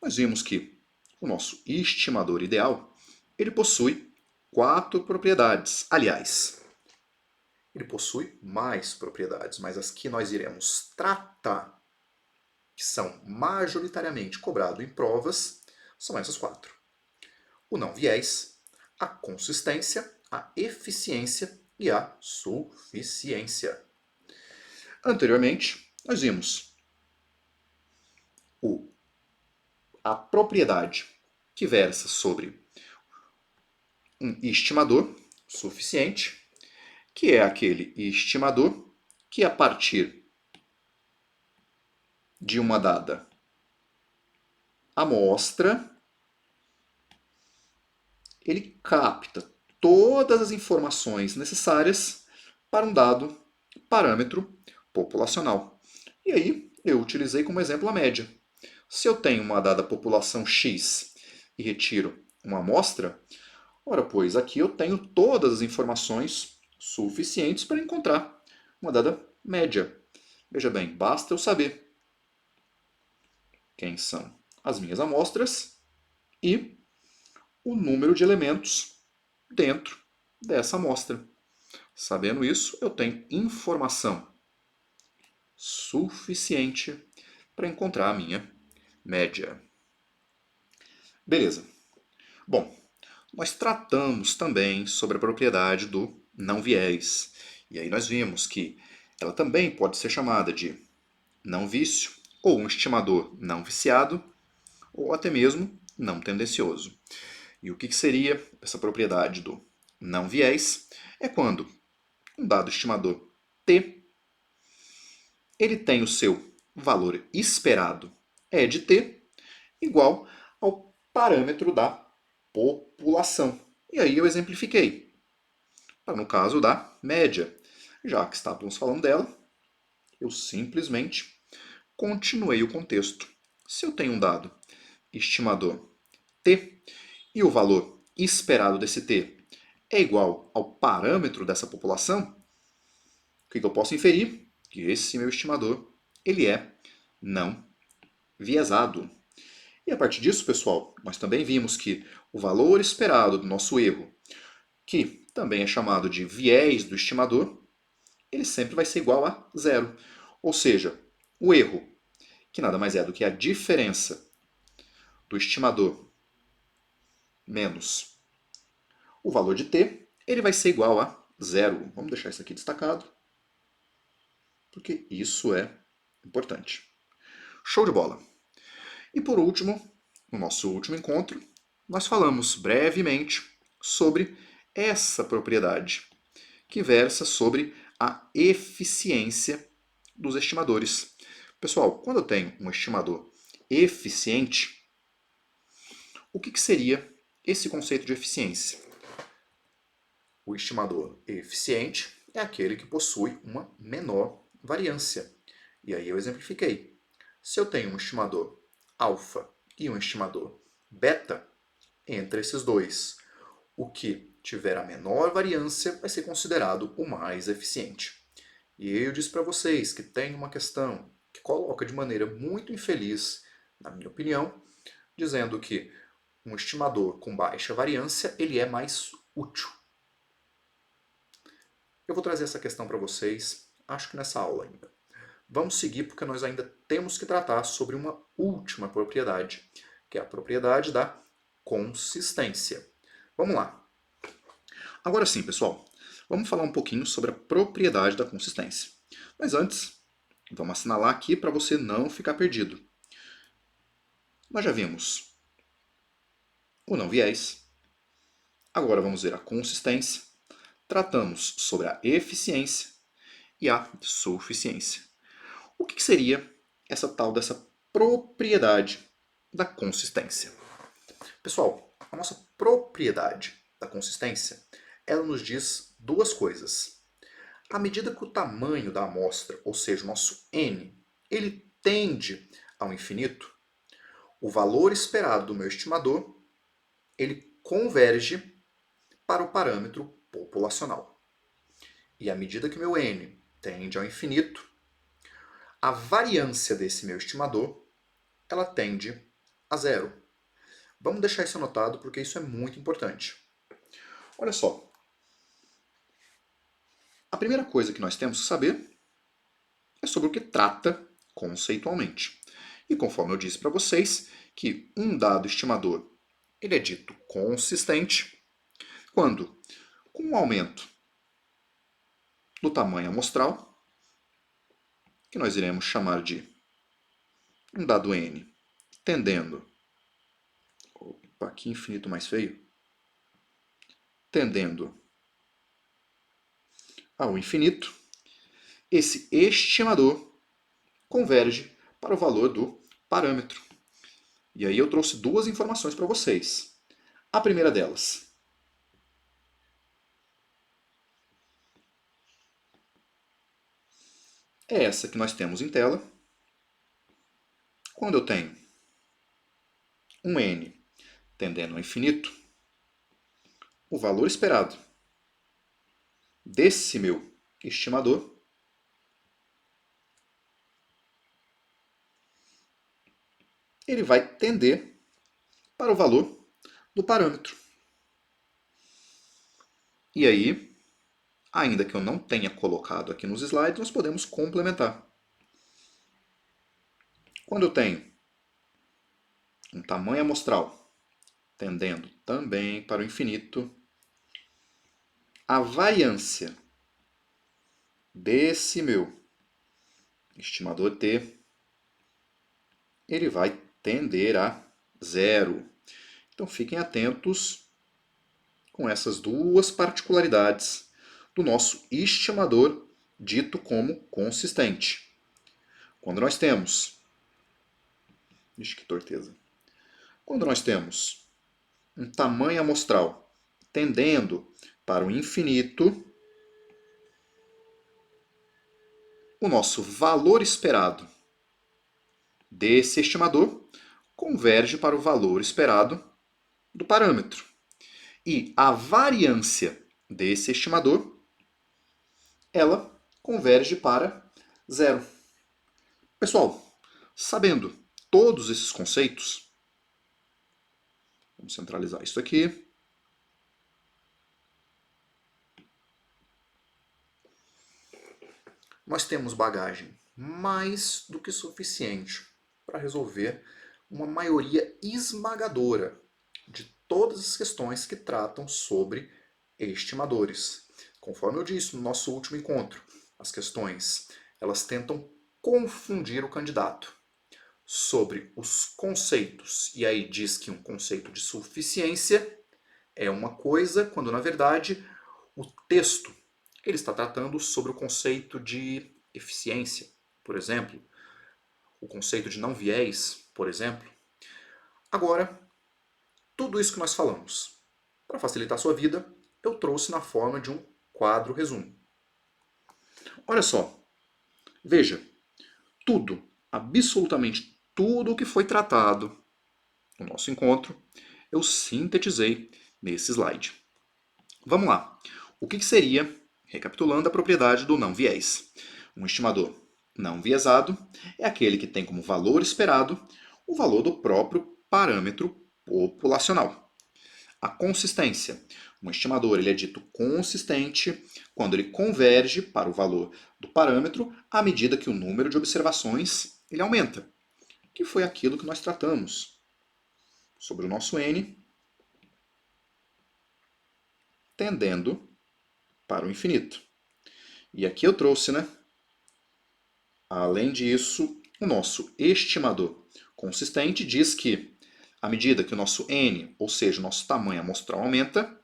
nós vimos que o nosso estimador ideal, ele possui 4 propriedades. Aliás, ele possui mais propriedades, mas as que nós iremos tratar, que são majoritariamente cobradas em provas, são essas 4. O não viés, a consistência, a eficiência e a suficiência. Anteriormente, nós vimos a propriedade que versa sobre um estimador suficiente, que é aquele estimador que, a partir de uma dada amostra, ele capta todas as informações necessárias para um dado parâmetro populacional. E aí eu utilizei como exemplo a média. Se eu tenho uma dada população X e retiro uma amostra, ora pois, aqui eu tenho todas as informações suficientes para encontrar uma dada média. Veja bem, basta eu saber quem são as minhas amostras e o número de elementos dentro dessa amostra. Sabendo isso, eu tenho informação suficiente para encontrar a minha média. Beleza. Bom, nós tratamos também sobre a propriedade do não viés. E aí nós vimos que ela também pode ser chamada de não vício, ou um estimador não viciado, ou até mesmo não tendencioso. E o que seria essa propriedade do não viés? É quando um dado estimador t, ele tem o seu valor esperado E de t igual ao parâmetro da população. E aí eu exemplifiquei, no caso da média. Já que estávamos falando dela, eu simplesmente continuei o contexto. Se eu tenho um dado estimador t e o valor esperado desse t é igual ao parâmetro dessa população, o que eu posso inferir? Que esse meu estimador ele é não viesado. E a partir disso, pessoal, nós também vimos que o valor esperado do nosso erro, que também é chamado de viés do estimador, ele sempre vai ser igual a zero. Ou seja, o erro, que nada mais é do que a diferença do estimador menos o valor de t, ele vai ser igual a zero. Vamos deixar isso aqui destacado, porque isso é importante. Show de bola! E por último, no nosso último encontro, nós falamos brevemente sobre essa propriedade, que versa sobre a eficiência dos estimadores. Pessoal, quando eu tenho um estimador eficiente, o que seria esse conceito de eficiência? O estimador eficiente é aquele que possui uma menor variância. E aí eu exemplifiquei. Se eu tenho um estimador alfa e um estimador beta, entre esses dois, o que tiver a menor variância vai ser considerado o mais eficiente. E eu disse para vocês que tem uma questão que coloca de maneira muito infeliz, na minha opinião, dizendo que um estimador com baixa variância ele é mais útil. Eu vou trazer essa questão para vocês, acho que nessa aula ainda. Vamos seguir porque nós ainda temos que tratar sobre uma última propriedade, que é a propriedade da consistência. Vamos lá. Agora sim, pessoal, vamos falar um pouquinho sobre a propriedade da consistência. Mas antes, vamos assinalar aqui para você não ficar perdido. Nós já vimos o não viés. Agora vamos ver a consistência. Tratamos sobre a eficiência e a suficiência. O que seria essa tal dessa propriedade da consistência? Pessoal, a nossa propriedade da consistência, ela nos diz duas coisas. À medida que o tamanho da amostra, ou seja, o nosso n, ele tende ao infinito, o valor esperado do meu estimador, ele converge para o parâmetro populacional. E à medida que meu n tende ao infinito, a variância desse meu estimador, ela tende a zero. Vamos deixar isso anotado porque isso é muito importante. Olha só. A primeira coisa que nós temos que saber é sobre o que trata conceitualmente. E conforme eu disse para vocês, que um dado estimador ele é dito consistente quando, com um aumento do tamanho amostral, que nós iremos chamar de um dado n tendendo, opa, que infinito mais feio, tendendo ao infinito, esse estimador converge para o valor do parâmetro. E aí eu trouxe duas informações para vocês. A primeira delas é essa que nós temos em tela. Quando eu tenho um n tendendo ao infinito, o valor esperado desse meu estimador ele vai tender para o valor do parâmetro. E aí, ainda que eu não tenha colocado aqui nos slides, nós podemos complementar. Quando eu tenho um tamanho amostral tendendo também para o infinito, a variância desse meu estimador t ele vai tender a zero. Então fiquem atentos com essas duas particularidades do nosso estimador dito como consistente. Quando nós temos... Ixi, que torteza. Quando nós temos um tamanho amostral tendendo para o infinito, o nosso valor esperado desse estimador converge para o valor esperado do parâmetro. E a variância desse estimador, ela converge para zero. Pessoal, sabendo todos esses conceitos, vamos centralizar isso aqui. Nós temos bagagem mais do que suficiente para resolver uma maioria esmagadora de todas as questões que tratam sobre estimadores. Conforme eu disse no nosso último encontro, as questões elas tentam confundir o candidato sobre os conceitos, e aí diz que um conceito de suficiência é uma coisa, quando na verdade o texto ele está tratando sobre o conceito de eficiência, por exemplo, o conceito de não viés, por exemplo. Agora, tudo isso que nós falamos, para facilitar a sua vida, eu trouxe na forma de um quadro resumo. Olha só, veja, tudo, absolutamente tudo o que foi tratado no nosso encontro, eu sintetizei nesse slide. Vamos lá. O que seria, recapitulando, a propriedade do não viés? Um estimador não viesado é aquele que tem como valor esperado o valor do próprio parâmetro populacional. A consistência. Um estimador ele é dito consistente quando ele converge para o valor do parâmetro à medida que o número de observações ele aumenta, que foi aquilo que nós tratamos sobre o nosso n tendendo para o infinito. E aqui eu trouxe, né? Além disso, o nosso estimador consistente diz que, à medida que o nosso n, ou seja, o nosso tamanho amostral aumenta,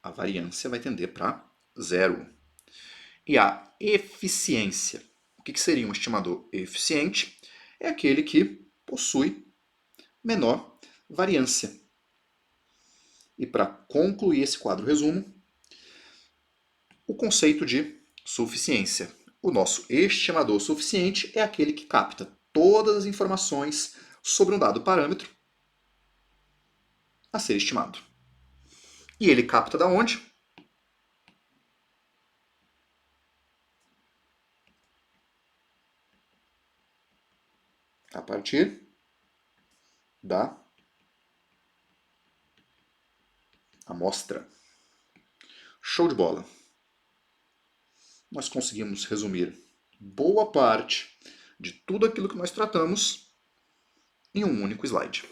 a variância vai tender para zero. E a eficiência. O que seria um estimador eficiente? É aquele que possui menor variância. E para concluir esse quadro resumo, o conceito de suficiência. O nosso estimador suficiente é aquele que capta todas as informações sobre um dado parâmetro a ser estimado. E ele capta da onde? A partir da amostra. Show de bola! Nós conseguimos resumir boa parte de tudo aquilo que nós tratamos em um único slide.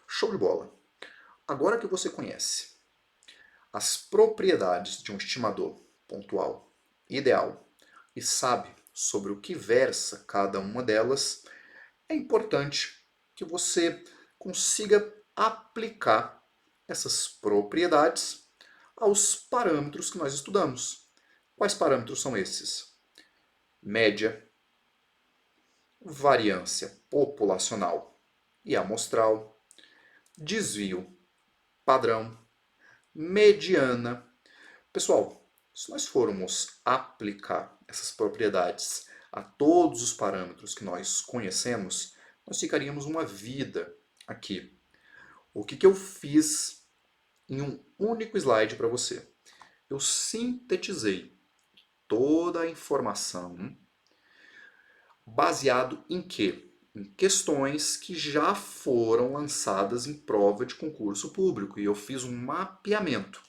Show de bola! Agora que você conhece as propriedades de um estimador pontual ideal e sabe sobre o que versa cada uma delas, é importante que você consiga aplicar essas propriedades aos parâmetros que nós estudamos. Quais parâmetros são esses? Média, variância populacional e amostral, desvio padrão, mediana. Pessoal, se nós formos aplicar essas propriedades a todos os parâmetros que nós conhecemos, nós ficaríamos uma vida aqui. O que eu fiz em um único slide para você? Eu sintetizei toda a informação baseado em quê? Em questões que já foram lançadas em prova de concurso público. E eu fiz um mapeamento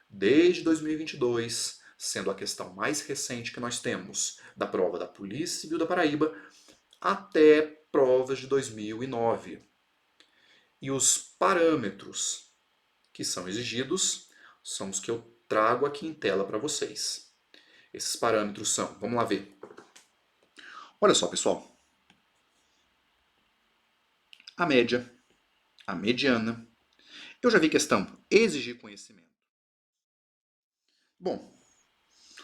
desde 2022, sendo a questão mais recente que nós temos, da prova da Polícia Civil da Paraíba, até provas de 2009. E os parâmetros que são exigidos são os que eu trago aqui em tela para vocês. Esses parâmetros são, vamos lá ver. Olha só, pessoal. A média, a mediana. Eu já vi questão exigir conhecimento. Bom,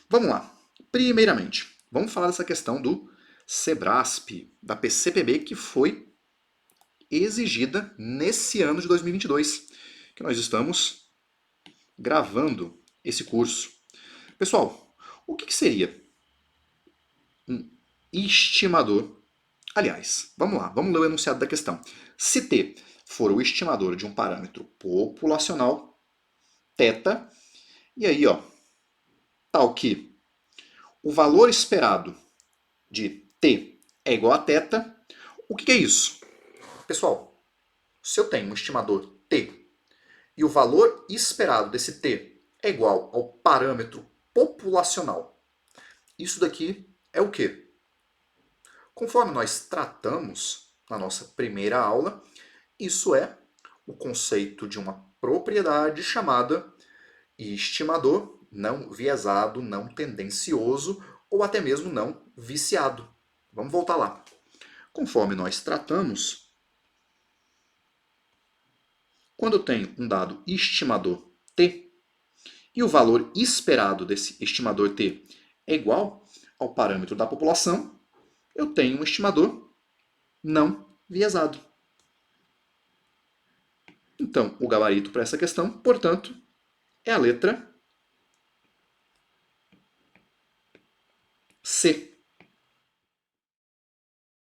vamos lá. Primeiramente, vamos falar dessa questão do SEBRASP, da PCPB, que foi exigida nesse ano de 2022, que nós estamos gravando esse curso. Pessoal, o que seria um estimador? Aliás, vamos lá, vamos ler o enunciado da questão. Se T for o estimador de um parâmetro populacional, θ, e aí, ó, tal que o valor esperado de T é igual a θ, o que é isso? Pessoal, se eu tenho um estimador T e o valor esperado desse T é igual ao parâmetro populacional, isso daqui é o quê? Conforme nós tratamos na nossa primeira aula, isso é o conceito de uma propriedade chamada estimador não viesado, não tendencioso ou até mesmo não viciado. Vamos voltar lá. Conforme nós tratamos, quando eu tenho um dado estimador T e o valor esperado desse estimador T é igual ao parâmetro da população, eu tenho um estimador não viesado. Então, o gabarito para essa questão, portanto, é a letra C.